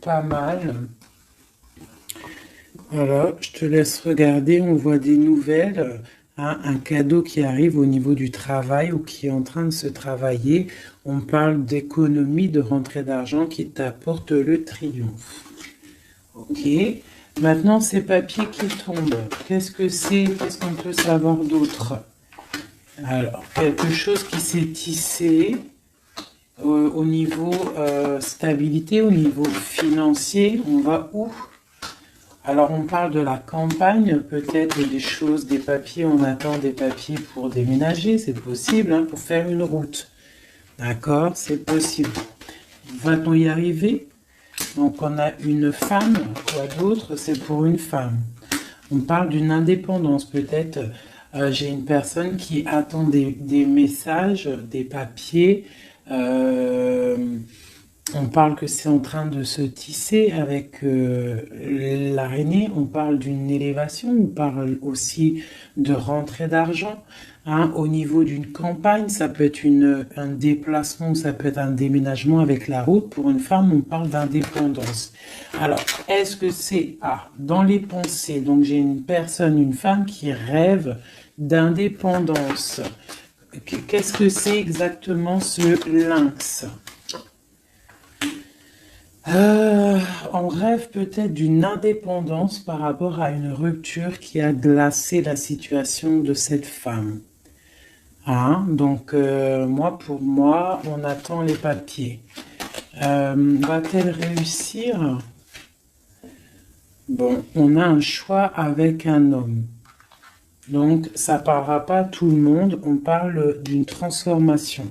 pas mal. Voilà, je te laisse regarder, on voit des nouvelles, hein, un cadeau qui arrive au niveau du travail ou qui est en train de se travailler. On parle d'économie, de rentrée d'argent qui t'apporte le triomphe. Ok, maintenant ces papiers qui tombent, qu'est-ce que c'est? Qu'est-ce qu'on peut savoir d'autre? Alors, quelque chose qui s'est tissé au niveau stabilité, au niveau financier, on va où? Alors, on parle de la campagne, peut-être des choses, des papiers, on attend des papiers pour déménager, c'est possible, hein, pour faire une route. D'accord, c'est possible. Va-t-on y arriver? Donc, on a une femme, quoi d'autre? C'est pour une femme. On parle d'une indépendance, peut-être. J'ai une personne qui attend des messages, des papiers. On parle que c'est en train de se tisser avec l'araignée. On parle d'une élévation. On parle aussi de rentrée d'argent. Hein, au niveau d'une campagne, ça peut être un déplacement, ça peut être un déménagement avec la route. Pour une femme, on parle d'indépendance. Alors, est-ce que c'est dans les pensées? Donc, j'ai une personne, une femme qui rêve d'indépendance. Qu'est-ce que c'est exactement ce lynx? On rêve peut-être d'une indépendance par rapport à une rupture qui a glacé la situation de cette femme. Hein? Donc, pour moi, on attend les papiers. Va-t-elle réussir? Bon, on a un choix avec un homme. Donc, ça ne parlera pas à tout le monde, on parle d'une transformation.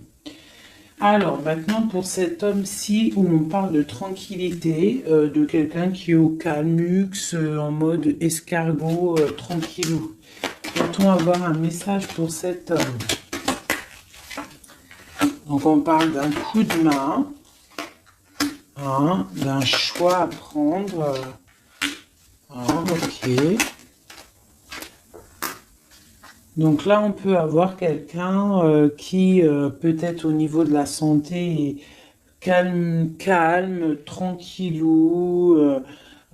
Alors, maintenant, pour cet homme-ci, où on parle de tranquillité, de quelqu'un qui est au calmux, en mode escargot, tranquillou. Peut-on avoir un message pour cet homme? Donc, on parle d'un coup de main, hein, d'un choix à prendre. Ok. Donc là, on peut avoir quelqu'un qui, peut-être au niveau de la santé, est calme, tranquillou.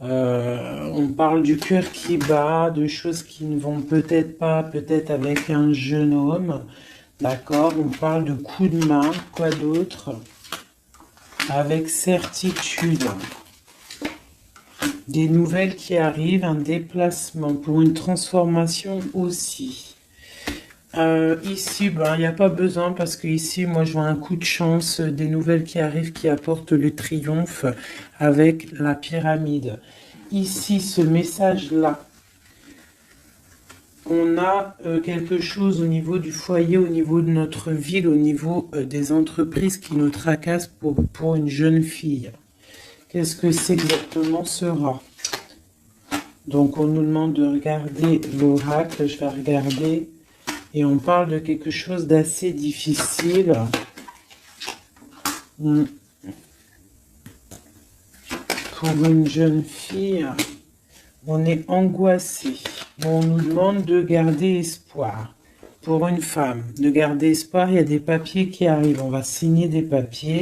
On parle du cœur qui bat, de choses qui ne vont peut-être pas, peut-être avec un jeune homme. D'accord, on parle de coup de main, quoi d'autre? Avec certitude. Des nouvelles qui arrivent, un déplacement pour une transformation aussi. Ici, il n'y a pas besoin parce que ici, moi, je vois un coup de chance, des nouvelles qui arrivent qui apportent le triomphe avec la pyramide. Ici, ce message-là, on a quelque chose au niveau du foyer, au niveau de notre ville, au niveau des entreprises qui nous tracassent pour une jeune fille. Qu'est-ce que c'est exactement sera? Donc, on nous demande de regarder l'oracle. Je vais regarder. Et on parle de quelque chose d'assez difficile. Pour une jeune fille, on est angoissé. On nous demande de garder espoir. Pour une femme, de garder espoir, il y a des papiers qui arrivent. On va signer des papiers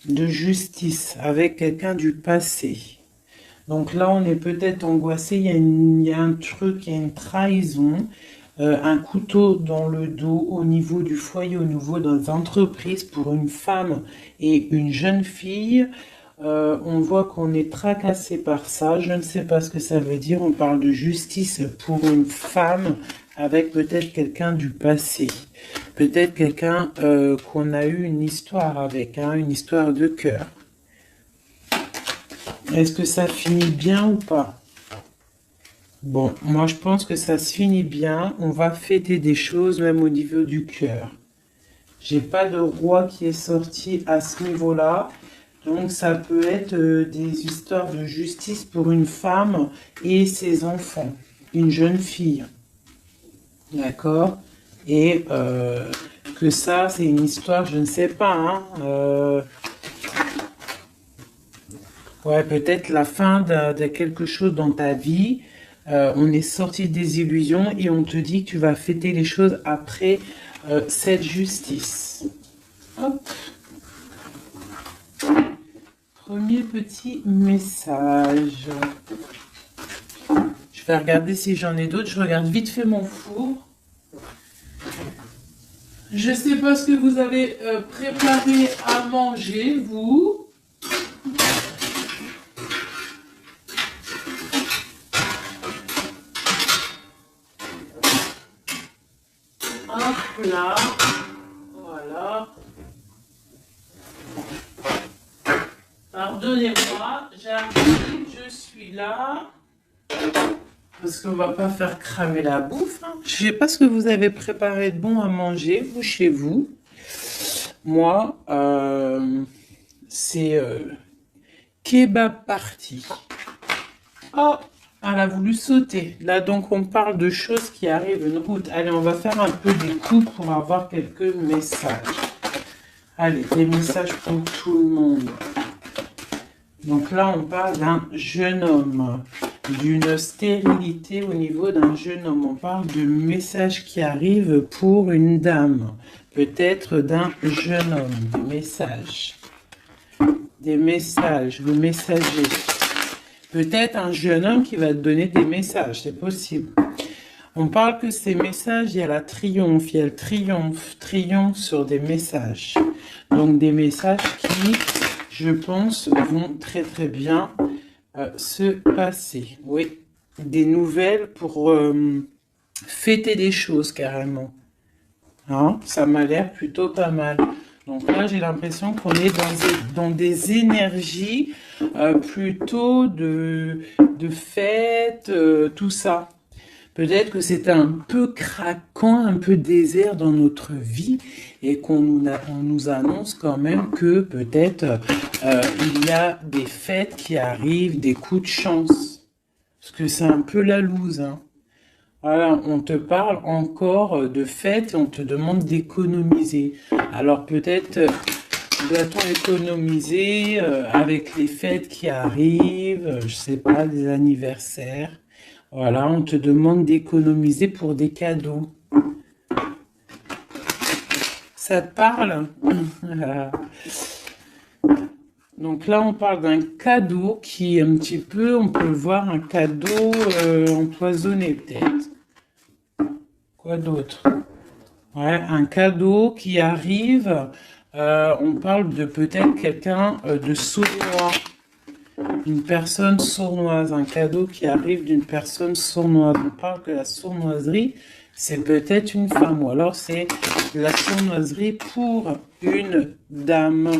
de justice avec quelqu'un du passé. Donc là, on est peut-être angoissé, il y a un truc, il y a une trahison, un couteau dans le dos au niveau du foyer, au niveau des entreprises pour une femme et une jeune fille. On voit qu'on est tracassé par ça, je ne sais pas ce que ça veut dire, on parle de justice pour une femme avec peut-être quelqu'un du passé. Peut-être quelqu'un qu'on a eu une histoire avec, hein, une histoire de cœur. Est-ce que ça finit bien ou pas? Bon, moi je pense que ça se finit bien. On va fêter des choses même au niveau du cœur. J'ai pas de roi qui est sorti à ce niveau-là. Donc ça peut être des histoires de justice pour une femme et ses enfants. Une jeune fille. D'accord? Et que ça, c'est une histoire, je ne sais pas, hein. Ouais, peut-être la fin de quelque chose dans ta vie. On est sorti des illusions et on te dit que tu vas fêter les choses après cette justice. Hop. premier petit message. Je vais regarder si j'en ai d'autres. Je regarde vite fait mon four. Je sais pas ce que vous avez préparé à manger, vous. Hop là. Voilà. Pardonnez-moi, j'arrive, je suis là. Parce qu'on va pas faire cramer la bouffe. Hein. Je sais pas ce que vous avez préparé de bon à manger, vous, chez vous. Moi, c'est kebab party. Oh, elle a voulu sauter. Là, donc, on parle de choses qui arrivent une route. Allez, on va faire un peu des coups pour avoir quelques messages. Allez, des messages pour tout le monde. Donc là, on parle d'un jeune homme, d'une stérilité au niveau d'un jeune homme. On parle de messages qui arrivent pour une dame, peut-être d'un jeune homme, des messages, le messager. Peut-être un jeune homme qui va te donner des messages, c'est possible. On parle que ces messages, il y a la triomphe, il y a le triomphe sur des messages. Donc des messages qui, je pense, vont très très bien se passer. Oui, des nouvelles pour fêter des choses carrément. Hein, ça m'a l'air plutôt pas mal. Donc là, j'ai l'impression qu'on est dans des énergies plutôt de fête, tout ça. Peut-être que c'est un peu craquant, un peu désert dans notre vie et on nous annonce quand même que peut-être il y a des fêtes qui arrivent, des coups de chance. Parce que c'est un peu la loose. Hein. Voilà, on te parle encore de fêtes et on te demande d'économiser. Alors peut-être doit-on économiser avec les fêtes qui arrivent, je sais pas, des anniversaires. Voilà, on te demande d'économiser pour des cadeaux. Ça te parle? Donc là, on parle d'un cadeau qui est un petit peu, on peut le voir, un cadeau empoisonné peut-être. Quoi d'autre? Ouais, un cadeau qui arrive, on parle de peut-être quelqu'un de sournois. Une personne sournoise, un cadeau qui arrive d'une personne sournoise. On parle que la sournoiserie, c'est peut-être une femme, ou alors c'est la sournoiserie pour une dame.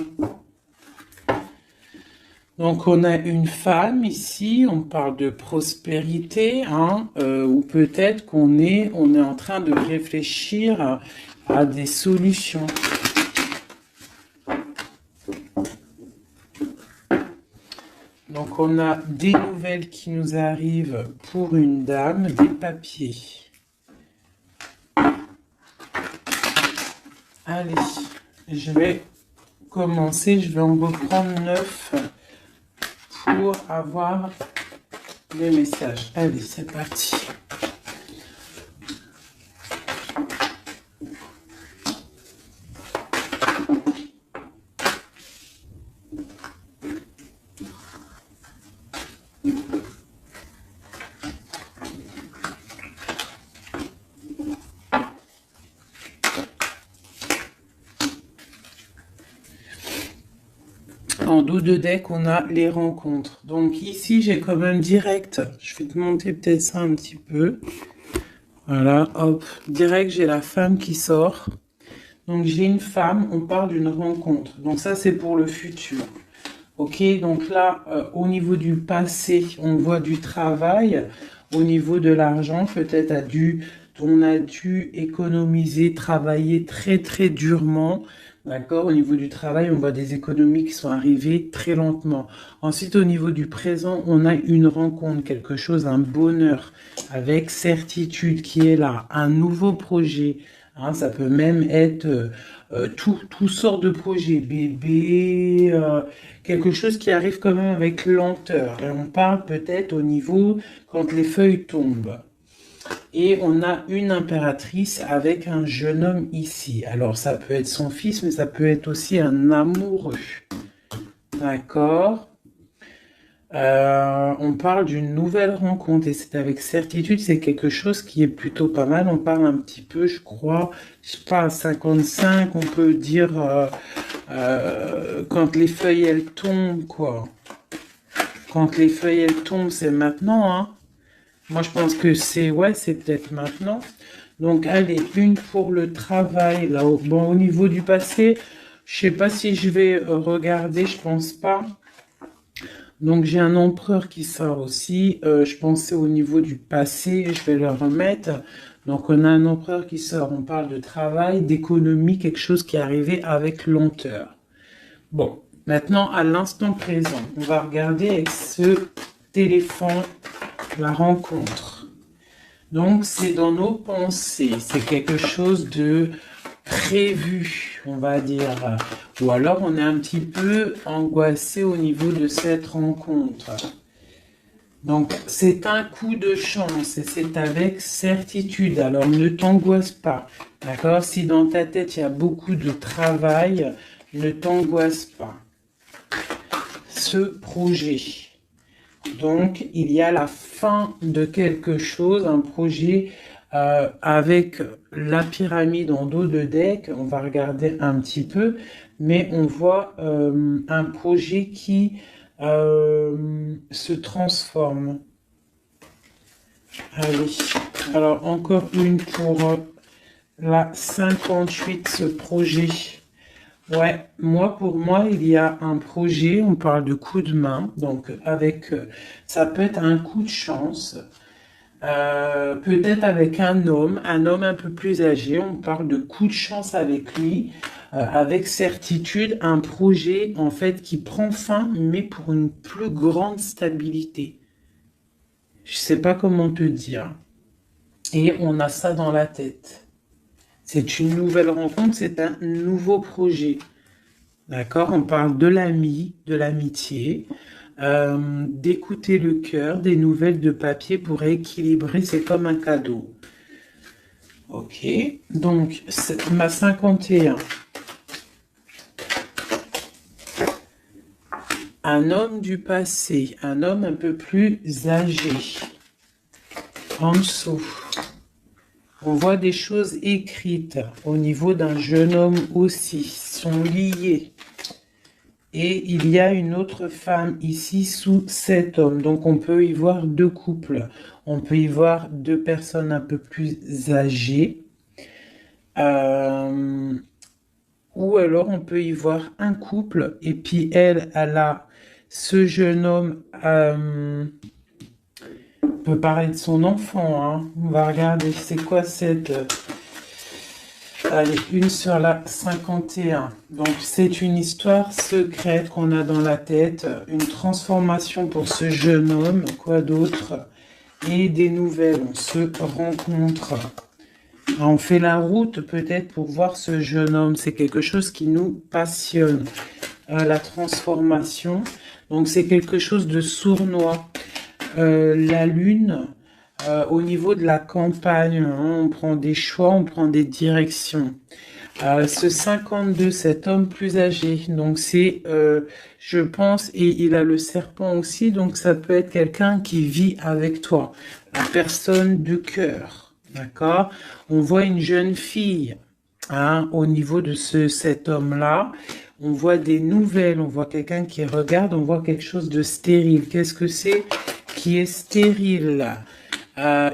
Donc on a une femme ici, on parle de prospérité, hein, ou peut-être qu'on est en train de réfléchir à des solutions. Donc on a des nouvelles qui nous arrivent pour une dame, des papiers. Allez, je vais commencer, je vais en reprendre 9 pour avoir les messages. Allez, c'est parti. En dos de deck, on a les rencontres. Donc ici, j'ai quand même direct. Je vais te monter peut-être ça un petit peu. Voilà, hop. Direct, j'ai la femme qui sort. Donc j'ai une femme, on parle d'une rencontre. Donc ça, c'est pour le futur. Ok, donc là, au niveau du passé, on voit du travail. Au niveau de l'argent, peut-être on a dû économiser, travailler très très durement. D'accord, au niveau du travail, on voit des économies qui sont arrivées très lentement. Ensuite, au niveau du présent, on a une rencontre, quelque chose, un bonheur, avec certitude qui est là, un nouveau projet. Hein, ça peut même être tout sort de projets, bébé, quelque chose qui arrive quand même avec lenteur. Et on parle peut-être au niveau quand les feuilles tombent. Et on a une impératrice avec un jeune homme ici. Alors, ça peut être son fils, mais ça peut être aussi un amoureux. D'accord. On parle d'une nouvelle rencontre et c'est avec certitude, c'est quelque chose qui est plutôt pas mal. On parle un petit peu, je crois, je sais pas, à 55, on peut dire quand les feuilles elles tombent, quoi. Quand les feuilles elles tombent, c'est maintenant, hein. Moi, je pense que c'est, ouais, c'est peut-être maintenant. Donc, allez, une pour le travail, là. Bon, au niveau du passé, je sais pas si je vais regarder, je pense pas. Donc, j'ai un empereur qui sort aussi. Je pensais au niveau du passé, je vais le remettre. Donc, on a un empereur qui sort. On parle de travail, d'économie, quelque chose qui est arrivé avec lenteur. Bon, maintenant, à l'instant présent, on va regarder avec ce téléphone la rencontre. Donc, c'est dans nos pensées. C'est quelque chose de prévu, on va dire. Ou alors, on est un petit peu angoissé au niveau de cette rencontre. Donc, c'est un coup de chance et c'est avec certitude. Alors, ne t'angoisse pas. D'accord? Si dans ta tête, il y a beaucoup de travail, ne t'angoisse pas. Ce projet. Donc, il y a la fin de quelque chose, un projet avec la pyramide en dos de deck. On va regarder un petit peu, mais on voit un projet qui se transforme. Allez, alors encore une pour la 58, ce projet. Ouais, pour moi, il y a un projet, on parle de coup de main, donc avec, ça peut être un coup de chance, peut-être avec un homme un peu plus âgé, on parle de coup de chance avec lui, avec certitude, un projet en fait qui prend fin, mais pour une plus grande stabilité. Je sais pas comment te dire. Et on a ça dans la tête. C'est une nouvelle rencontre, c'est un nouveau projet. D'accord, on parle de l'ami, de l'amitié, d'écouter le cœur, des nouvelles de papier pour équilibrer, c'est comme un cadeau. Ok, donc ma 51. Un homme du passé, un homme un peu plus âgé. En dessous, on voit des choses écrites au niveau d'un jeune homme aussi, sont liées. Et il y a une autre femme ici sous cet homme. Donc on peut y voir deux couples. On peut y voir deux personnes un peu plus âgées. Ou alors on peut y voir un couple. Et puis elle a ce jeune homme. On peut parler de son enfant. Hein. On va regarder c'est quoi cette... Allez, une sur la 51. Donc, c'est une histoire secrète qu'on a dans la tête, une transformation pour ce jeune homme, quoi d'autre, et des nouvelles. On se rencontre. On fait la route peut-être pour voir ce jeune homme. C'est quelque chose qui nous passionne. La transformation. Donc, c'est quelque chose de sournois. La lune... au niveau de la campagne, hein, on prend des choix, on prend des directions. Ce 52, cet homme plus âgé, donc c'est, je pense, et il a le serpent aussi, donc ça peut être quelqu'un qui vit avec toi, la personne de cœur, d'accord? On voit une jeune fille, hein, au niveau de cet homme-là. On voit des nouvelles, on voit quelqu'un qui regarde, on voit quelque chose de stérile. Qu'est-ce que c'est qui est stérile?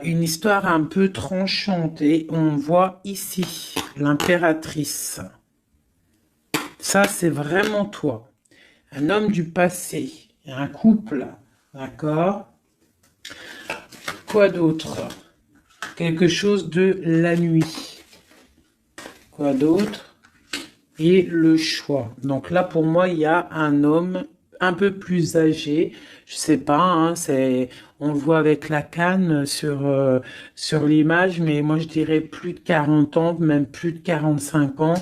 Une histoire un peu tranchante et on voit ici l'impératrice. Ça, c'est vraiment toi. Un homme du passé, un couple, d'accord? Quoi d'autre? Quelque chose de la nuit. Quoi d'autre? Et le choix. Donc là, pour moi, il y a un homme un peu plus âgé. Je sais pas, hein, On le voit avec la canne sur l'image, mais moi je dirais plus de 40 ans, même plus de 45 ans.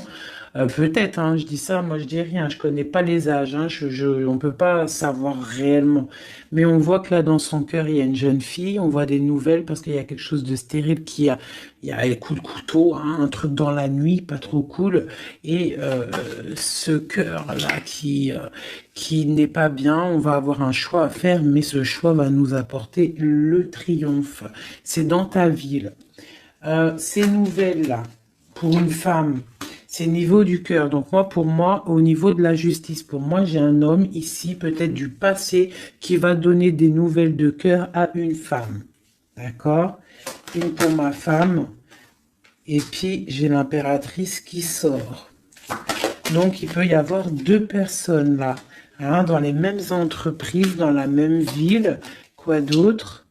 Peut-être, hein, je dis ça, moi je dis rien, je connais pas les âges, hein, on peut pas savoir réellement. Mais on voit que là dans son cœur il y a une jeune fille, on voit des nouvelles parce qu'il y a quelque chose de stérile il y a un coup de couteau, hein, un truc dans la nuit, pas trop cool. Et ce cœur là qui n'est pas bien, on va avoir un choix à faire, mais ce choix va nous apporter le triomphe. C'est dans ta ville. Ces nouvelles-là, pour une femme, c'est niveau du cœur. Donc moi, pour moi, au niveau de la justice, pour moi, j'ai un homme ici, peut-être du passé, qui va donner des nouvelles de cœur à une femme. D'accord? Une pour ma femme. Et puis, j'ai l'impératrice qui sort. Donc, il peut y avoir deux personnes là, hein, dans les mêmes entreprises, dans la même ville. Quoi d'autre?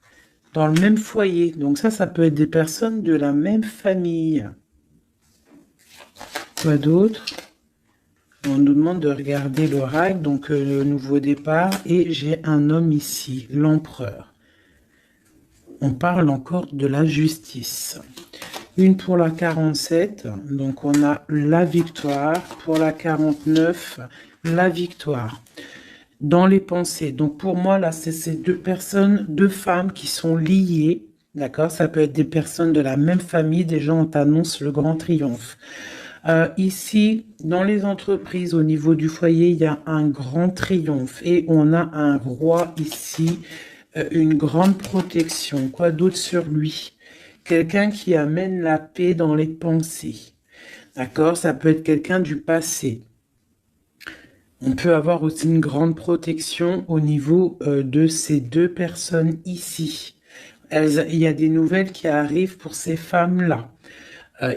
Dans le même foyer. Donc ça peut être des personnes de la même famille. Quoi d'autre? On nous demande de regarder l'oracle, donc le nouveau départ, et j'ai un homme ici, l'empereur. On parle encore de la justice. Une pour la 47, donc on a la victoire. Pour la 49, la victoire. Dans les pensées. Donc pour moi, là, c'est ces deux personnes, deux femmes qui sont liées. D'accord? Ça peut être des personnes de la même famille. Des gens, on t'annonce le grand triomphe. Ici, dans les entreprises, au niveau du foyer, il y a un grand triomphe. Et on a un roi ici, une grande protection. Quoi d'autre sur lui? Quelqu'un qui amène la paix dans les pensées. D'accord? Ça peut être quelqu'un du passé. On peut avoir aussi une grande protection au niveau de ces deux personnes ici. Il y a des nouvelles qui arrivent pour ces femmes-là.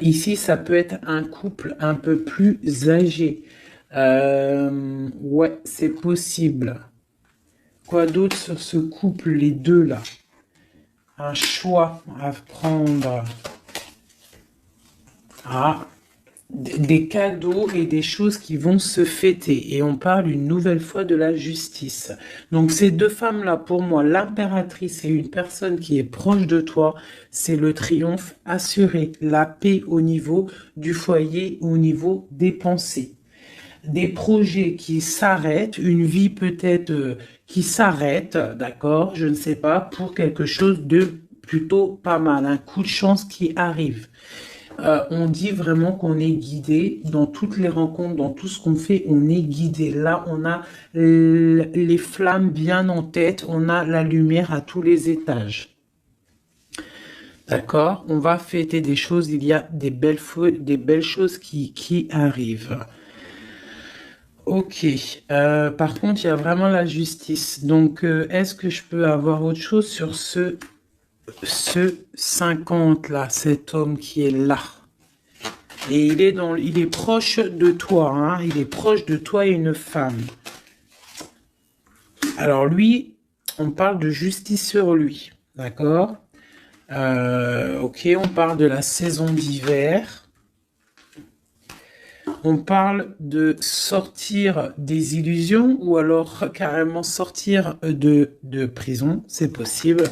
Ici, ça peut être un couple un peu plus âgé. Ouais, c'est possible. Quoi d'autre sur ce couple, les deux là? Un choix à prendre. Ah, des cadeaux et des choses qui vont se fêter. Et on parle une nouvelle fois de la justice. Donc ces deux femmes-là, pour moi, l'impératrice et une personne qui est proche de toi, c'est le triomphe assuré, la paix au niveau du foyer, au niveau des pensées. Des projets qui s'arrêtent, une vie peut-être qui s'arrête, d'accord, je ne sais pas, pour quelque chose de plutôt pas mal, un coup de chance qui arrive. On dit vraiment qu'on est guidé dans toutes les rencontres, dans tout ce qu'on fait, on est guidé. Là, on a les flammes bien en tête, on a la lumière à tous les étages. D'accord? On va fêter des choses, il y a des belles choses qui arrivent. Ok. Par contre, il y a vraiment la justice. Donc, est-ce que je peux avoir autre chose sur ce 50 là, cet homme qui est là? Et il est proche de toi, hein, il est proche de toi et une femme. Alors lui, on parle de justice sur lui, d'accord? Ok, on parle de la saison d'hiver. On parle de sortir des illusions ou alors carrément sortir de prison, c'est possible.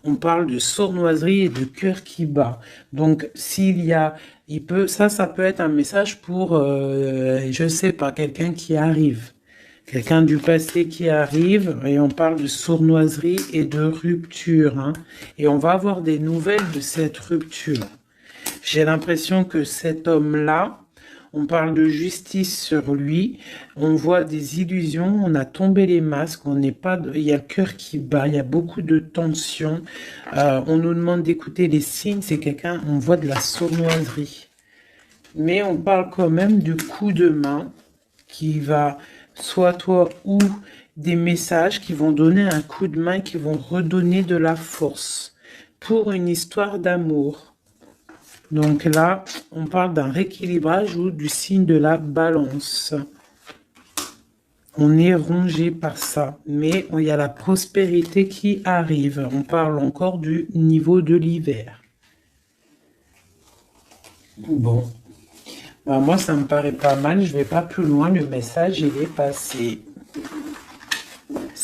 On parle de sournoiserie et de cœur qui bat. Donc s'il y a, ça peut être un message pour, je sais pas, quelqu'un qui arrive. Quelqu'un du passé qui arrive, et on parle de sournoiserie et de rupture, hein. Et on va avoir des nouvelles de cette rupture. J'ai l'impression que cet homme-là, on parle de justice sur lui, on voit des illusions, on a tombé les masques, on n'est pas, il y a le cœur qui bat, il y a beaucoup de tension. On nous demande d'écouter les signes, c'est quelqu'un, on voit de la sournoiserie. Mais on parle quand même du coup de main qui va, soit toi ou des messages qui vont donner un coup de main, qui vont redonner de la force pour une histoire d'amour. Donc là, on parle d'un rééquilibrage ou du signe de la balance. On est rongé par ça, mais il y a la prospérité qui arrive. On parle encore du niveau de l'hiver. Bon, bah, moi ça me paraît pas mal, je vais pas plus loin, le message il est passé.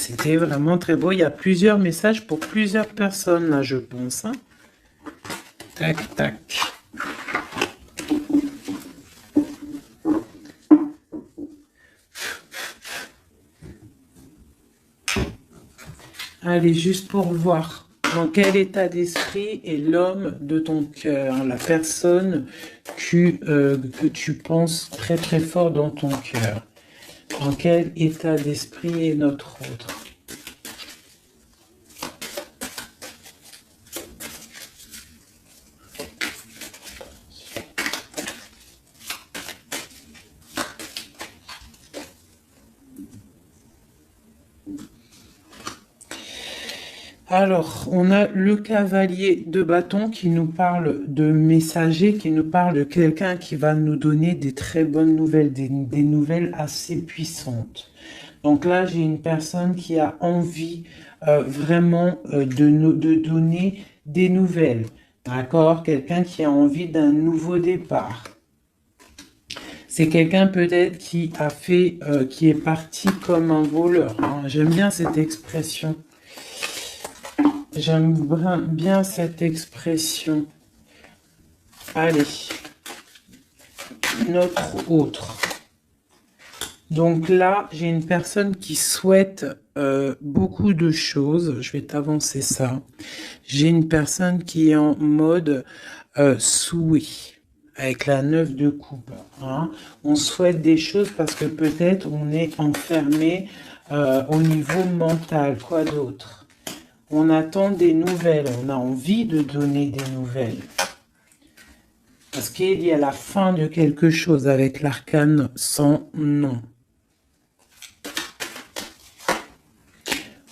C'était vraiment très beau. Il y a plusieurs messages pour plusieurs personnes, là, je pense. Hein. Tac, tac. Allez, juste pour voir dans quel état d'esprit est l'homme de ton cœur, la personne que tu penses très très fort dans ton cœur. Dans quel état d'esprit est notre autre? Alors, on a le cavalier de bâton qui nous parle de messager, qui nous parle de quelqu'un qui va nous donner des très bonnes nouvelles, des nouvelles assez puissantes. Donc là, j'ai une personne qui a envie vraiment de donner des nouvelles. D'accord? Quelqu'un qui a envie d'un nouveau départ. C'est quelqu'un peut-être qui a fait, qui est parti comme un voleur. Hein. J'aime bien cette expression. J'aime bien cette expression. Allez, notre autre. Donc là, j'ai une personne qui souhaite beaucoup de choses. Je vais t'avancer ça. J'ai une personne qui est en mode souhait, avec la 9 de coupe. Hein. On souhaite des choses parce que peut-être on est enfermé au niveau mental. Quoi d'autre? On attend des nouvelles, on a envie de donner des nouvelles. Parce qu'il y a la fin de quelque chose avec l'arcane sans nom.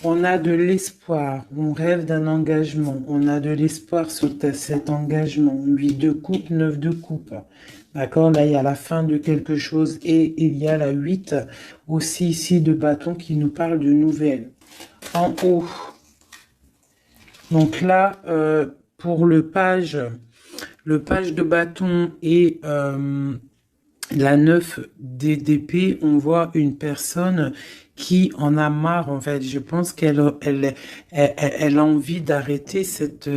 On a de l'espoir, on rêve d'un engagement, on a de l'espoir sur cet engagement. 8 de coupe, 9 de coupe. D'accord, là il y a la fin de quelque chose et il y a la 8 aussi ici de bâton qui nous parle de nouvelles. En haut. Donc là, pour le page de bâton et la 9 d'épée, on voit une personne qui en a marre, en fait. Je pense qu'elle a envie d'arrêter cette,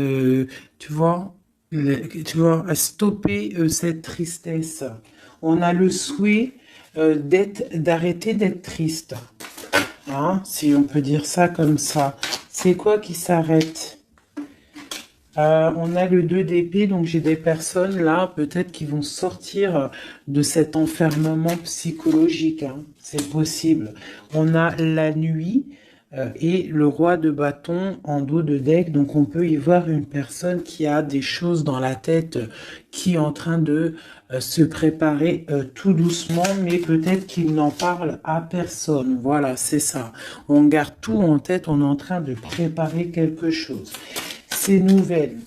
tu vois, stopper cette tristesse. On a le souhait d'arrêter d'être triste. Hein, si on peut dire ça comme ça. C'est quoi qui s'arrête? On a le 2 d'épée, donc j'ai des personnes là, peut-être qui vont sortir de cet enfermement psychologique. Hein. C'est possible. On a la nuit et le roi de bâton en dos de deck, donc on peut y voir une personne qui a des choses dans la tête, qui est en train de se préparer tout doucement, mais peut-être qu'il n'en parle à personne. Voilà, c'est ça. On garde tout en tête, on est en train de préparer quelque chose. Ces nouvelles.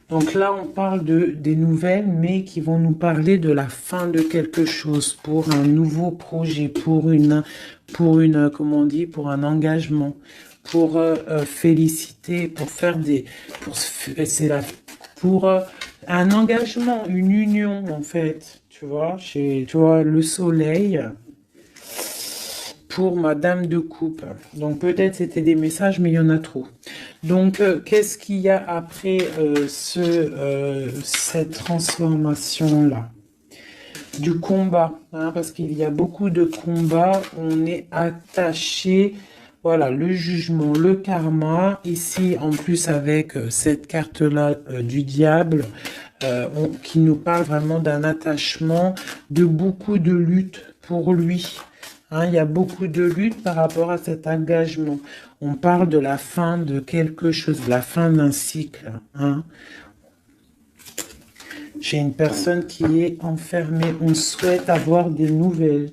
Donc là, on parle des nouvelles, mais qui vont nous parler de la fin de quelque chose, pour un nouveau projet, pour comment on dit, pour un engagement, pour féliciter, pour faire pour un engagement, une union en fait, tu vois, le soleil. Pour Madame de Coupe. Donc peut-être c'était des messages, mais il y en a trop. Donc qu'est-ce qu'il y a après cette transformation-là? Du combat, hein, parce qu'il y a beaucoup de combats, on est attaché, voilà, le jugement, le karma, ici en plus avec cette carte-là du diable, qui nous parle vraiment d'un attachement, de beaucoup de lutte pour lui. Hein, il y a beaucoup de lutte par rapport à cet engagement. On parle de la fin de quelque chose, de la fin d'un cycle. Hein. J'ai une personne qui est enfermée. On souhaite avoir des nouvelles.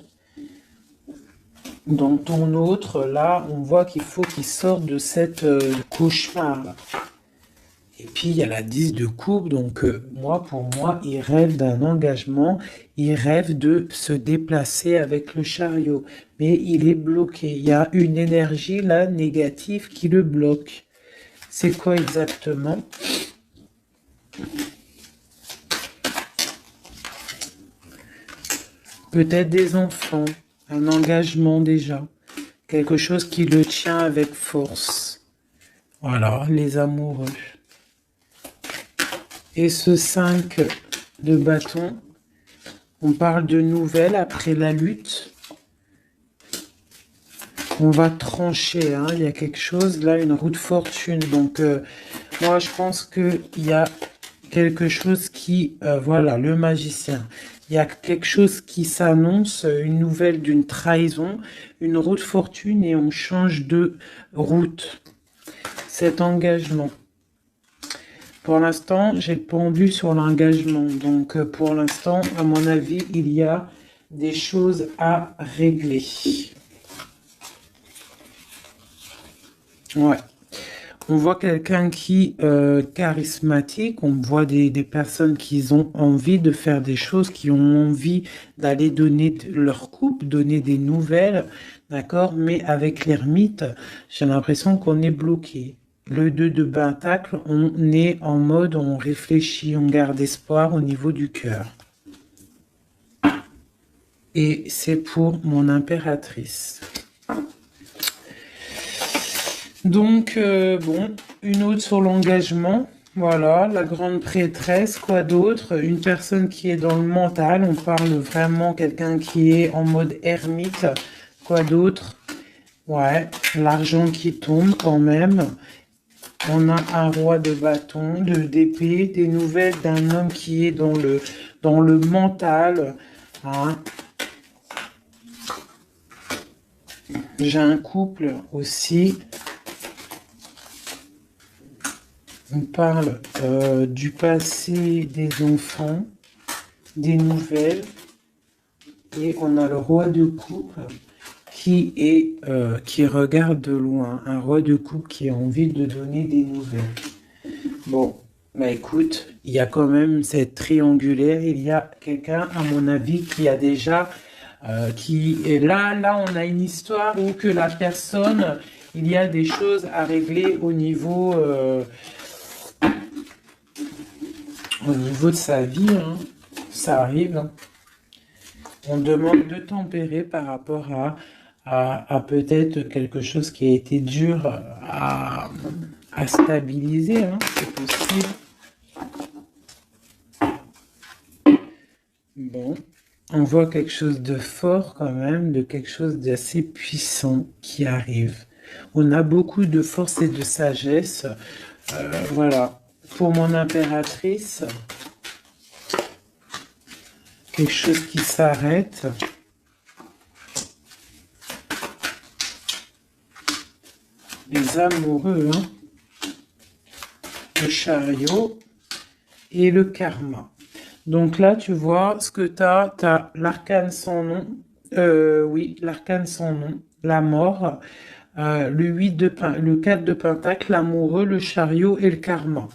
Dans ton autre, là, on voit qu'il faut qu'il sorte de cette cauchemar. Et puis, il y a la 10 de coupe. Donc, pour moi, il rêve d'un engagement. Il rêve de se déplacer avec le chariot. Mais il est bloqué. Il y a une énergie, là, négative qui le bloque. C'est quoi exactement? Peut-être des enfants. Un engagement déjà. quelque chose qui le tient avec force. Voilà, les amoureux. Et ce 5 de bâton, on parle de nouvelles après la lutte. On va trancher, hein. Il y a quelque chose, là, une roue de fortune. Donc, moi, je pense qu'il y a quelque chose qui... voilà, le magicien. Il y a quelque chose qui s'annonce, une nouvelle d'une trahison, une roue de fortune et on change de route. Cet engagement. Pour l'instant, j'ai pendu sur l'engagement. Donc, pour l'instant, à mon avis, il y a des choses à régler. Ouais. On voit quelqu'un qui charismatique, on voit des personnes qui ont envie de faire des choses, qui ont envie d'aller donner leur couple, donner des nouvelles, d'accord? Mais avec l'ermite, j'ai l'impression qu'on est bloqué. Le 2 de pentacle, on est en mode, on réfléchit, on garde espoir au niveau du cœur. Et c'est pour mon impératrice. Donc, bon, une autre sur l'engagement. Voilà, la grande prêtresse, quoi d'autre? Une personne qui est dans le mental. On parle vraiment quelqu'un qui est en mode ermite. Quoi d'autre? Ouais, l'argent qui tombe quand même. On a un roi de bâton, d'épée, des nouvelles d'un homme qui est dans le mental. Hein. J'ai un couple aussi. On parle du passé des enfants, des nouvelles, et on a le roi de coupe qui regarde de loin, un roi de coupe qui a envie de donner des nouvelles. Bon, bah écoute, il y a quand même cette triangulaire, il y a quelqu'un, à mon avis, qui a déjà, qui est là, on a une histoire où que la personne, il y a des choses à régler au niveau de sa vie, hein. Ça arrive. Hein. On demande de tempérer par rapport à peut-être quelque chose qui a été dur à stabiliser, hein, c'est possible. Bon, on voit quelque chose de fort quand même, de quelque chose d'assez puissant qui arrive. On a beaucoup de force et de sagesse. Voilà. Pour mon impératrice, quelque chose qui s'arrête. Les amoureux, hein. Le chariot et le karma. Donc là, tu vois ce que tu as l'arcane sans nom. Oui, l'arcane sans nom, la mort, le 4 de pentacle, l'amoureux, le chariot et le karma.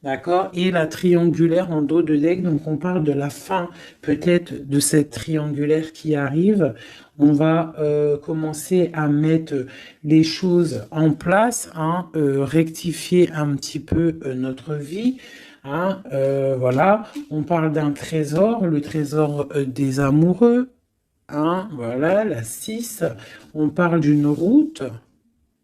D'accord? Et la triangulaire en dos de deck, donc on parle de la fin peut-être de cette triangulaire qui arrive. On va commencer à mettre les choses en place, hein, rectifier un petit peu notre vie. Hein, voilà, on parle d'un trésor, le trésor des amoureux. Hein, voilà, la 6. On parle d'une route,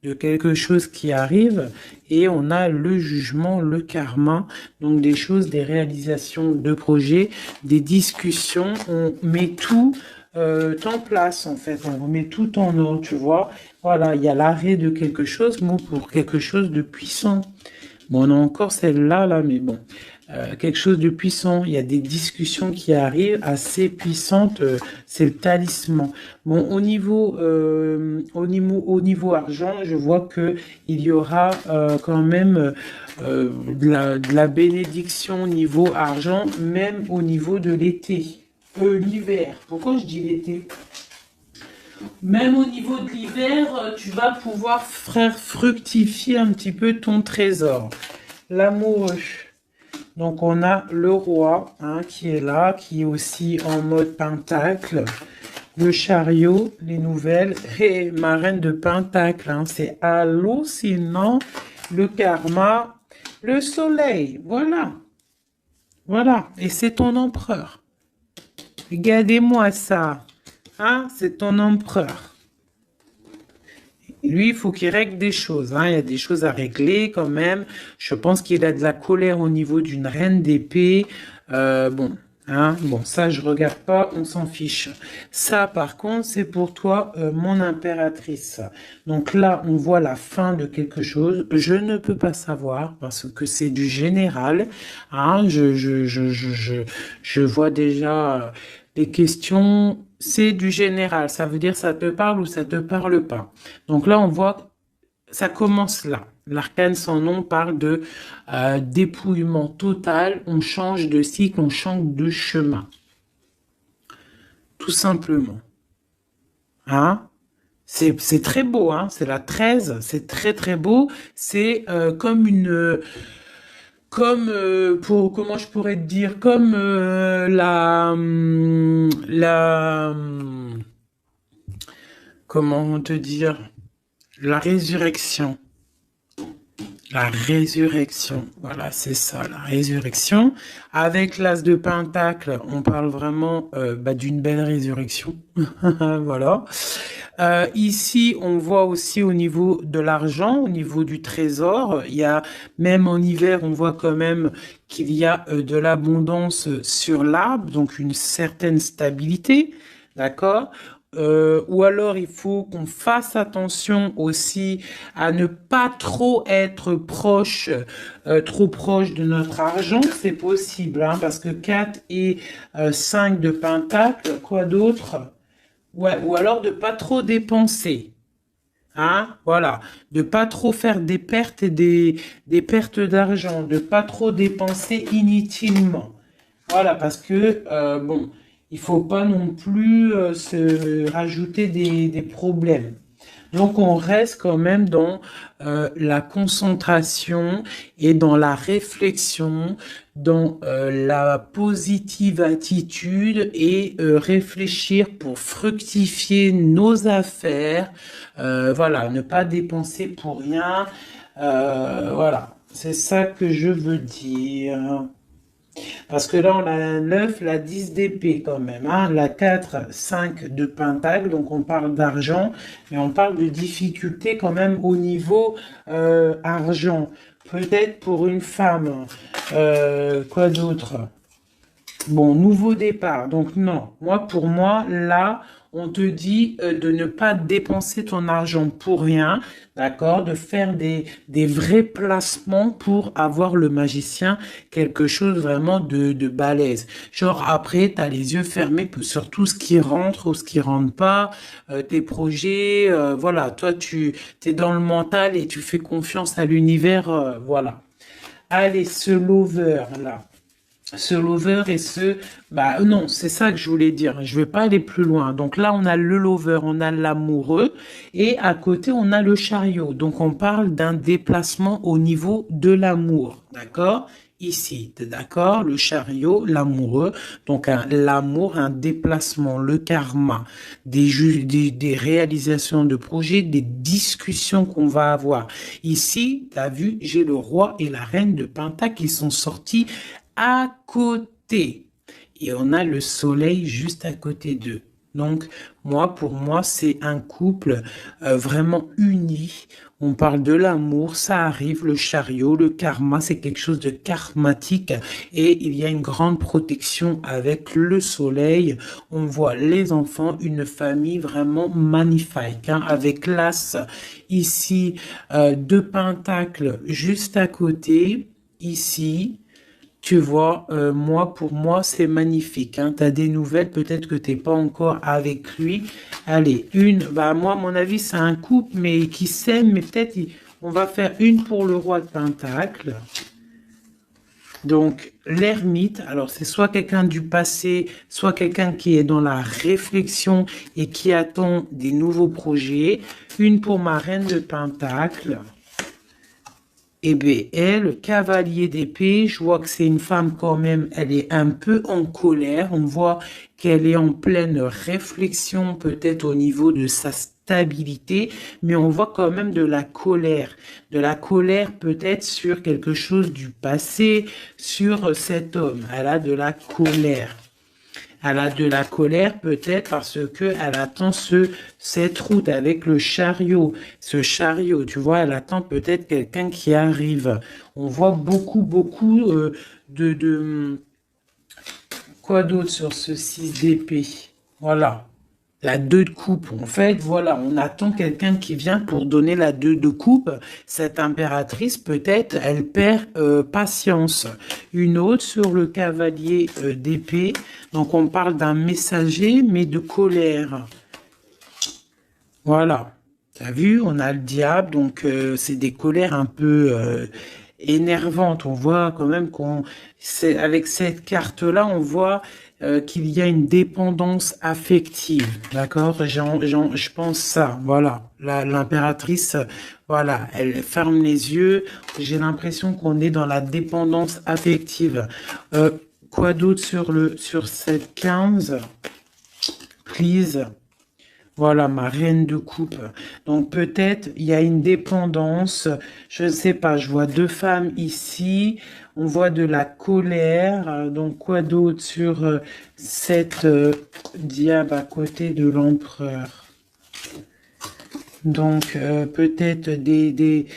de quelque chose qui arrive et on a le jugement, le karma, donc des choses, des réalisations de projets, des discussions, on met tout en place en fait, on remet tout en ordre, tu vois. Voilà, il y a l'arrêt de quelque chose, mot pour quelque chose de puissant. Bon, on a encore celle-là, là, mais bon. Quelque chose de puissant. Il y a des discussions qui arrivent assez puissantes. C'est le talisman. Bon, au niveau argent, je vois que il y aura quand même de la bénédiction au niveau argent, même au niveau de l'été. L'hiver. Pourquoi je dis l'été? Même au niveau de l'hiver, tu vas pouvoir faire fructifier un petit peu ton trésor. L'amoureux. Donc, on a le roi hein, qui est là, qui est aussi en mode pentacle. Le chariot, les nouvelles, et ma reine de pentacle. Hein, c'est hallucinant. Le karma, le soleil. Voilà. Voilà. Et c'est ton empereur. Regardez-moi ça. Hein, c'est ton empereur. Lui, il faut qu'il règle des choses, hein. Il y a des choses à régler quand même. Je pense qu'il a de la colère au niveau d'une reine d'épée. Bon, hein, bon, ça, je regarde pas, on s'en fiche. Ça, par contre, c'est pour toi, mon impératrice. Donc là, on voit la fin de quelque chose. Je ne peux pas savoir parce que c'est du général. Hein, je vois déjà les questions. C'est du général. Ça veut dire ça te parle ou ça te parle pas. Donc là, on voit, ça commence là. L'arcane sans nom parle de dépouillement total. On change de cycle, on change de chemin. Tout simplement. Hein? C'est très beau, hein? C'est la 13, c'est très très beau. C'est comme une, comme pour comment je pourrais te dire, comme comment te dire, la résurrection. La résurrection, voilà, c'est ça, la résurrection. Avec l'as de Pentacle, on parle vraiment d'une belle résurrection. Voilà. Ici, on voit aussi au niveau de l'argent, au niveau du trésor, il y a, même en hiver, on voit quand même qu'il y a de l'abondance sur l'arbre, donc une certaine stabilité, d'accord? Ou alors il faut qu'on fasse attention aussi à ne pas trop être proche, trop proche de notre argent, c'est possible, hein, parce que 4 et 5 de Pentacle, quoi d'autre? Ouais, ou alors de pas trop dépenser. Hein, voilà, de pas trop faire des pertes et des pertes d'argent, de pas trop dépenser inutilement. Voilà, parce que bon, il faut pas non plus se rajouter des problèmes. Donc on reste quand même dans la concentration et dans la réflexion, dans la positive attitude et réfléchir pour fructifier nos affaires. Voilà, ne pas dépenser pour rien. Voilà, c'est ça que je veux dire. Parce que là, on a la 9, la 10 d'épée quand même, hein, la 4, 5 de pentacle, donc on parle d'argent, mais on parle de difficulté quand même au niveau argent. Peut-être pour une femme. Quoi d'autre? Bon, nouveau départ. Donc non, moi pour moi, là, on te dit de ne pas dépenser ton argent pour rien, d'accord? De faire des vrais placements pour avoir le magicien quelque chose vraiment de balèze. Genre après, tu as les yeux fermés sur tout ce qui rentre ou ce qui rentre pas, tes projets, voilà. Toi, tu es dans le mental et tu fais confiance à l'univers, voilà. Allez, ce lover là. Ce lover et ce... Bah non, c'est ça que je voulais dire. Je vais pas aller plus loin. Donc là, on a le lover, on a l'amoureux. Et à côté, on a le chariot. Donc on parle d'un déplacement au niveau de l'amour. D'accord? Ici, t'es d'accord? Le chariot, l'amoureux. Donc l'amour, un déplacement, le karma, des réalisations de projets, des discussions qu'on va avoir. Ici, tu as vu, j'ai le roi et la reine de Pentacle qui sont sortis à côté. Et on a le soleil juste à côté d'eux. Donc, pour moi, c'est un couple vraiment uni. On parle de l'amour, ça arrive, le chariot, le karma, c'est quelque chose de karmatique. Et il y a une grande protection avec le soleil. On voit les enfants, une famille vraiment magnifique, hein, avec l'as ici de Pentacle juste à côté, ici. Tu vois, pour moi, c'est magnifique. Hein. Tu as des nouvelles, peut-être que tu n'es pas encore avec lui. Allez, moi, à mon avis, c'est un couple, mais qui s'aime, mais peut-être on va faire une pour le roi de Pentacle. Donc, l'ermite, alors c'est soit quelqu'un du passé, soit quelqu'un qui est dans la réflexion et qui attend des nouveaux projets. Une pour ma reine de Pentacle. Eh bien, elle, cavalier d'épée, je vois que c'est une femme quand même, elle est un peu en colère. On voit qu'elle est en pleine réflexion, peut-être au niveau de sa stabilité, mais on voit quand même de la colère. De la colère peut-être sur quelque chose du passé, sur cet homme. Elle a de la colère. Elle a de la colère peut-être parce que elle attend cette route avec le chariot. Ce chariot, tu vois, elle attend peut-être quelqu'un qui arrive. On voit beaucoup de... Quoi d'autre sur ce 6 d'épée? Voilà. La 2 de coupe, en fait, voilà, on attend quelqu'un qui vient pour donner la 2 de coupe. Cette impératrice, peut-être, elle perd patience. Une autre sur le cavalier d'épée. Donc, on parle d'un messager, mais de colère. Voilà. T'as vu, on a le diable, donc c'est des colères un peu énervantes. On voit quand même avec cette carte-là, on voit qu'il y a une dépendance affective, d'accord? Je pense ça, voilà. L'impératrice, voilà, elle ferme les yeux. J'ai l'impression qu'on est dans la dépendance affective. Quoi d'autre sur cette 15? Please. Voilà, ma reine de coupe. Donc peut-être il y a une dépendance. Je ne sais pas, je vois 2 femmes ici. On voit de la colère. Donc quoi d'autre sur cette diable à côté de l'empereur? Donc peut-être des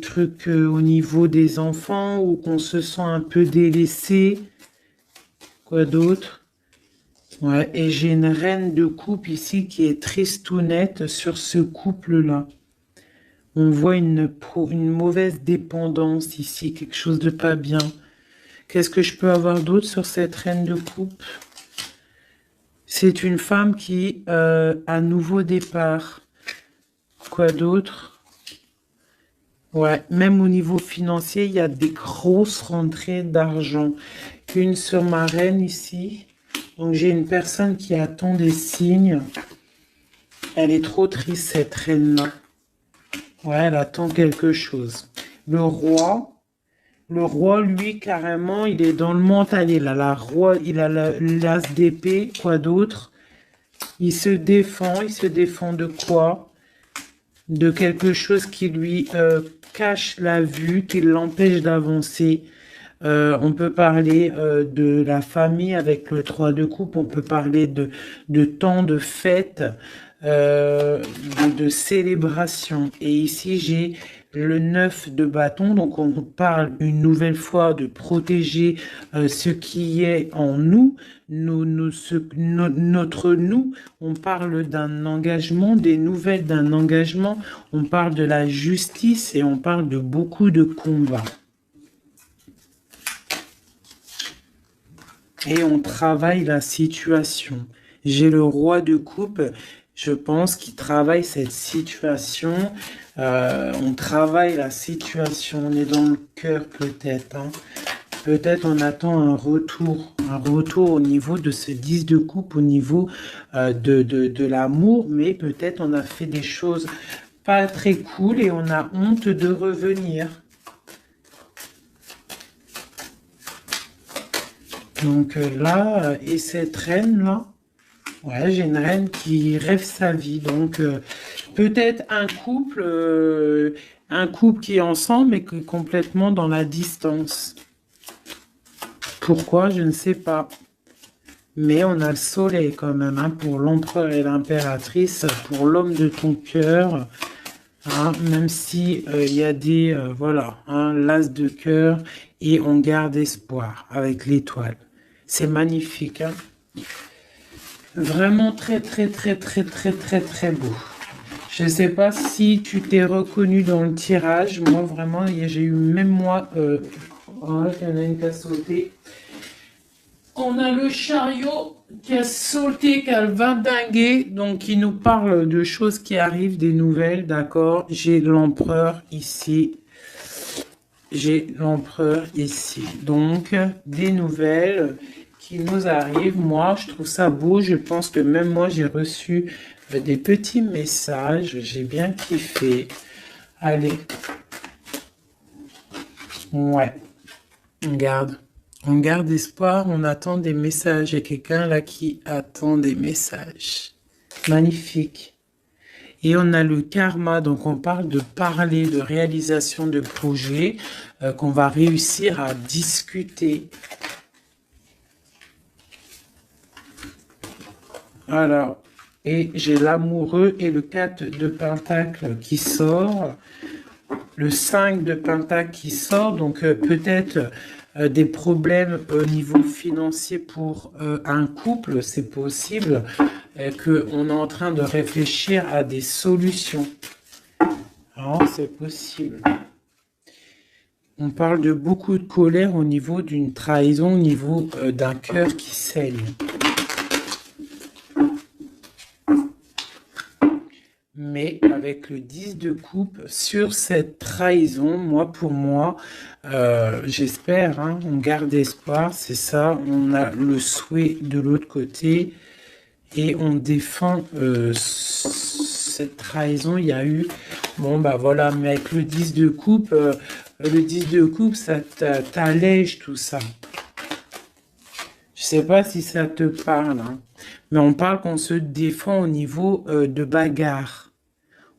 trucs au niveau des enfants ou qu'on se sent un peu délaissé. Quoi d'autre? Ouais, et j'ai une reine de coupe ici qui est tristounette sur ce couple-là. On voit une mauvaise dépendance ici, quelque chose de pas bien. Qu'est-ce que je peux avoir d'autre sur cette reine de coupe? C'est une femme qui a un nouveau départ. Quoi d'autre? Ouais, même au niveau financier, il y a des grosses rentrées d'argent. Une sur ma reine ici. Donc j'ai une personne qui attend des signes. Elle est trop triste, cette reine-là. Ouais, elle attend quelque chose. Le roi, lui, carrément, il est dans le mental. Il a l'as d'épée, quoi d'autre? Il se défend de quoi? De quelque chose qui lui cache la vue, qui l'empêche d'avancer. On peut parler de la famille avec le 3 de coupe, on peut parler de temps de fête, de célébration. Et ici, j'ai le 9 de bâton, donc on parle une nouvelle fois de protéger ce qui est en nous, notre nous. On parle d'un engagement, des nouvelles d'un engagement, on parle de la justice et on parle de beaucoup de combats. Et on travaille la situation. J'ai le roi de coupe, je pense, qui travaille cette situation. On travaille la situation, on est dans le cœur peut-être. Hein. Peut-être on attend un retour au niveau de ce 10 de coupe, au niveau de l'amour, mais peut-être on a fait des choses pas très cool et on a honte de revenir. Donc là, et cette reine-là, ouais, j'ai une reine qui rêve sa vie. Donc peut-être un couple qui est ensemble mais qui est complètement dans la distance. Pourquoi? Je ne sais pas. Mais on a le soleil quand même, hein, pour l'empereur et l'impératrice, pour l'homme de ton cœur. Hein, même si il y a des, voilà, hein, l'as de cœur et on garde espoir avec l'étoile. C'est magnifique, hein. Vraiment très beau. Je ne sais pas si tu t'es reconnu dans le tirage. Moi, vraiment, j'ai eu même moi... oh, il y en a une qui a sauté. On a le chariot qui a sauté, qui a vindingué, donc qui nous parle de choses qui arrivent, des nouvelles, d'accord. J'ai l'empereur ici. Donc, des nouvelles qui nous arrivent. Moi, je trouve ça beau. Je pense que même moi, j'ai reçu des petits messages. J'ai bien kiffé. Allez. Ouais. On garde espoir. On attend des messages. Il y a quelqu'un là qui attend des messages. Magnifique. Et on a le karma, donc on parle de parler, de réalisation de projets qu'on va réussir à discuter. Alors, et j'ai l'amoureux et le 4 de Pentacle qui sort. Le 5 de Pentacle qui sort. Donc, peut-être des problèmes au niveau financier pour un couple. C'est possible qu'on est en train de réfléchir à des solutions. Alors, c'est possible. On parle de beaucoup de colère au niveau d'une trahison, au niveau d'un cœur qui saigne. Mais avec le 10 de coupe sur cette trahison, moi pour moi, j'espère, hein, on garde espoir, c'est ça, on a le souhait de l'autre côté et on défend cette trahison. Il y a eu, bon bah voilà, mais avec le 10 de coupe, ça t'allège tout ça. Je sais pas si ça te parle, hein, mais on parle qu'on se défend au niveau de bagarre.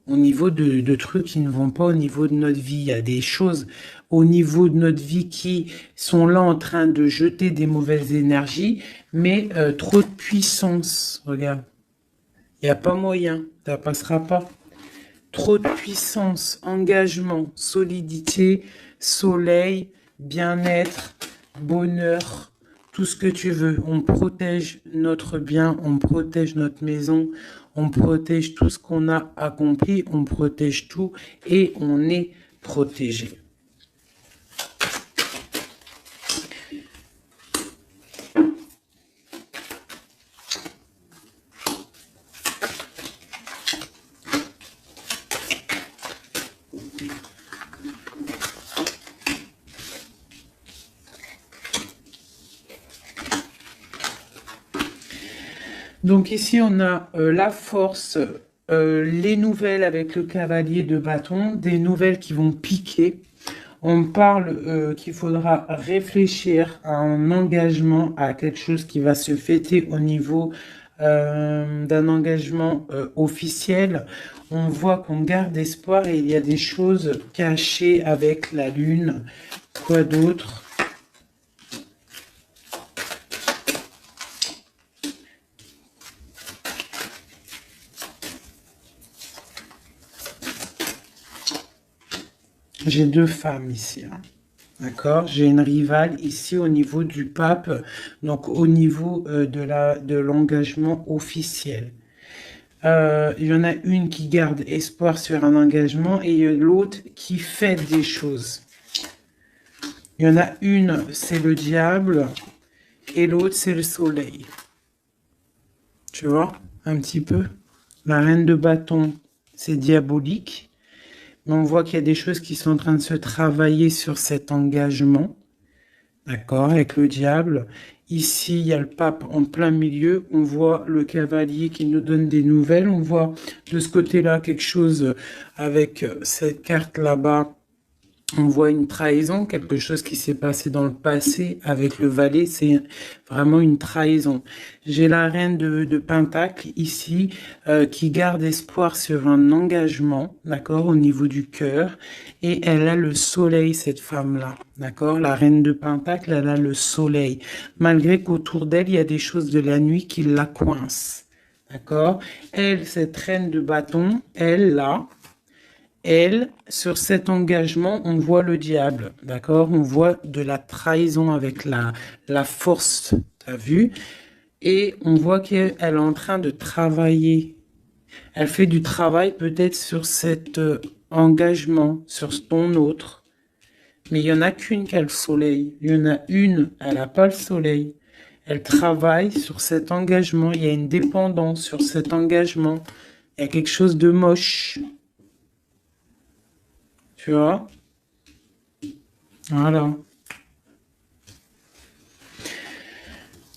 Au niveau de trucs qui ne vont pas au niveau de notre vie. Il y a des choses au niveau de notre vie qui sont là en train de jeter des mauvaises énergies, mais trop de puissance. Regarde, il n'y a pas moyen, ça passera pas. Trop de puissance, engagement, solidité, soleil, bien-être, bonheur, tout ce que tu veux. On protège notre bien, on protège notre maison, on protège tout ce qu'on a accompli, on protège tout et on est protégé. Donc ici, on a la force, les nouvelles avec le cavalier de bâton, des nouvelles qui vont piquer. On parle qu'il faudra réfléchir à un engagement, à quelque chose qui va se fêter au niveau d'un engagement officiel. On voit qu'on garde espoir et il y a des choses cachées avec la lune. Quoi d'autre ? J'ai deux femmes ici, hein. D'accord? J'ai une rivale ici au niveau du pape, donc au niveau de l'engagement officiel. Il y en a une qui garde espoir sur un engagement et l'autre qui fait des choses. Il y en a une, c'est le diable et l'autre, c'est le soleil. Tu vois? Un petit peu. La reine de bâton, c'est diabolique. Mais on voit qu'il y a des choses qui sont en train de se travailler sur cet engagement. D'accord, avec le diable. Ici, il y a le pape en plein milieu. On voit le cavalier qui nous donne des nouvelles. On voit de ce côté-là quelque chose avec cette carte là-bas. On voit une trahison, quelque chose qui s'est passé dans le passé avec le valet, c'est vraiment une trahison. J'ai la reine de Pentacle ici qui garde espoir sur un engagement, d'accord, au niveau du cœur. Et elle a le soleil, cette femme-là, d'accord. La reine de Pentacle, elle a le soleil. Malgré qu'autour d'elle, il y a des choses de la nuit qui la coincent, d'accord. Elle, cette reine de bâton, elle, là, elle, sur cet engagement, on voit le diable, d'accord? On voit de la trahison avec la force, t'as vu? Et on voit qu'elle est en train de travailler. Elle fait du travail peut-être sur cet engagement, sur ton autre. Mais il n'y en a qu'une qui a le soleil. Il y en a une, elle n'a pas le soleil. Elle travaille sur cet engagement. Il y a une dépendance sur cet engagement. Il y a quelque chose de moche. Tu vois? Voilà.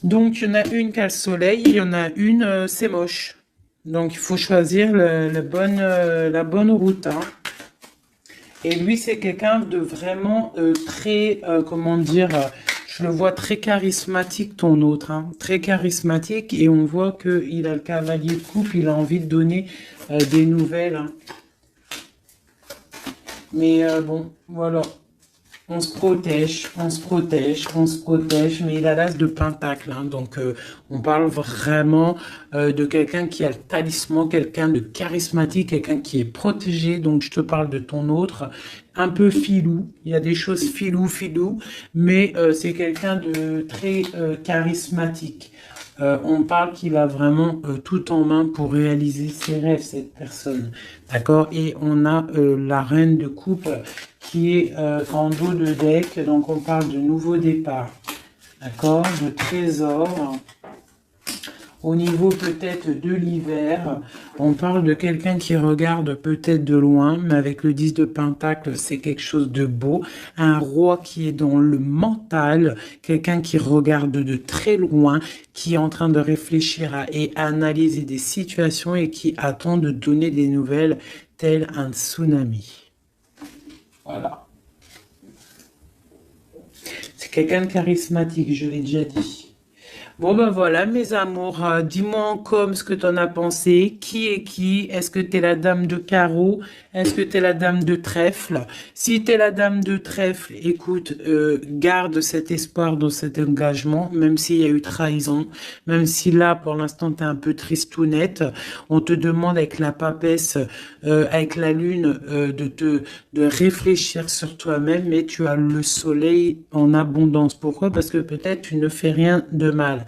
Donc, il y en a une qui a le soleil, il y en a une, c'est moche. Donc, il faut choisir la bonne route, hein. Et lui, c'est quelqu'un de vraiment très, comment dire, je le vois très charismatique, ton autre, hein. Très charismatique. Et on voit qu'il a le cavalier de coupe, il a envie de donner des nouvelles, hein. Mais bon, voilà. On se protège, on se protège, on se protège, mais il a l'as de pentacle, hein, donc on parle vraiment de quelqu'un qui a le talisman, quelqu'un de charismatique, quelqu'un qui est protégé, donc je te parle de ton autre, un peu filou, il y a des choses filou, filou, mais c'est quelqu'un de très charismatique. On parle qu'il a vraiment tout en main pour réaliser ses rêves, cette personne. D'accord? Et on a la reine de coupe qui est en dos de deck. Donc, on parle de nouveau départ. D'accord? De trésor. Au niveau peut-être de l'hiver, on parle de quelqu'un qui regarde peut-être de loin, mais avec le 10 de Pentacle, c'est quelque chose de beau. Un roi qui est dans le mental, quelqu'un qui regarde de très loin, qui est en train de réfléchir et analyser des situations et qui attend de donner des nouvelles tel un tsunami. Voilà. C'est quelqu'un de charismatique, je l'ai déjà dit. Bon ben voilà mes amours, dis-moi en com ce que t'en as pensé, qui est qui, est-ce que t'es la dame de carreau, est-ce que t'es la dame de trèfle, si t'es la dame de trèfle, écoute, garde cet espoir dans cet engagement, même s'il y a eu trahison, même si là pour l'instant t'es un peu tristounette, on te demande avec la papesse, avec la lune, de réfléchir sur toi-même, mais tu as le soleil en abondance. Pourquoi? Parce que peut-être tu ne fais rien de mal.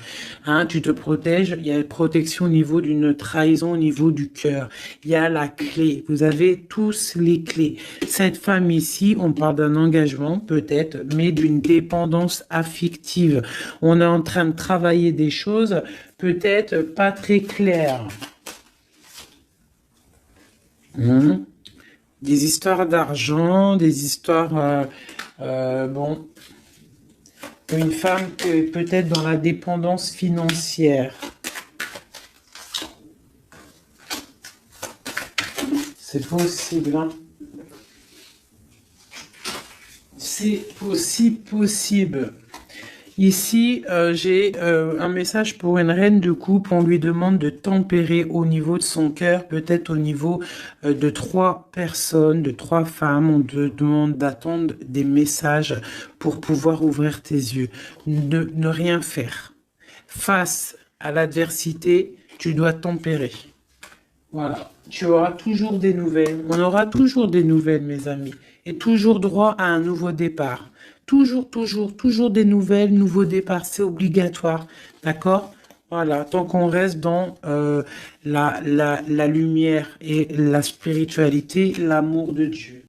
Hein, tu te protèges, il y a une protection au niveau d'une trahison, au niveau du cœur. Il y a la clé. Vous avez tous les clés. Cette femme ici, on parle d'un engagement peut-être, mais d'une dépendance affective. On est en train de travailler des choses peut-être pas très claires. Des histoires d'argent, des histoires... bon, une femme qui est peut-être dans la dépendance financière. C'est possible, hein. C'est possible. Ici, j'ai un message pour une reine de coupe. On lui demande de tempérer au niveau de son cœur, peut-être au niveau de 3 personnes, de 3 femmes. On te demande d'attendre des messages pour pouvoir ouvrir tes yeux. Ne rien faire. Face à l'adversité, tu dois tempérer. Voilà. Tu auras toujours des nouvelles. On aura toujours des nouvelles, mes amis. Et toujours droit à un nouveau départ. Toujours des nouvelles, nouveaux départs. C'est obligatoire. D'accord? Voilà. Tant qu'on reste dans la lumière et la spiritualité, l'amour de Dieu.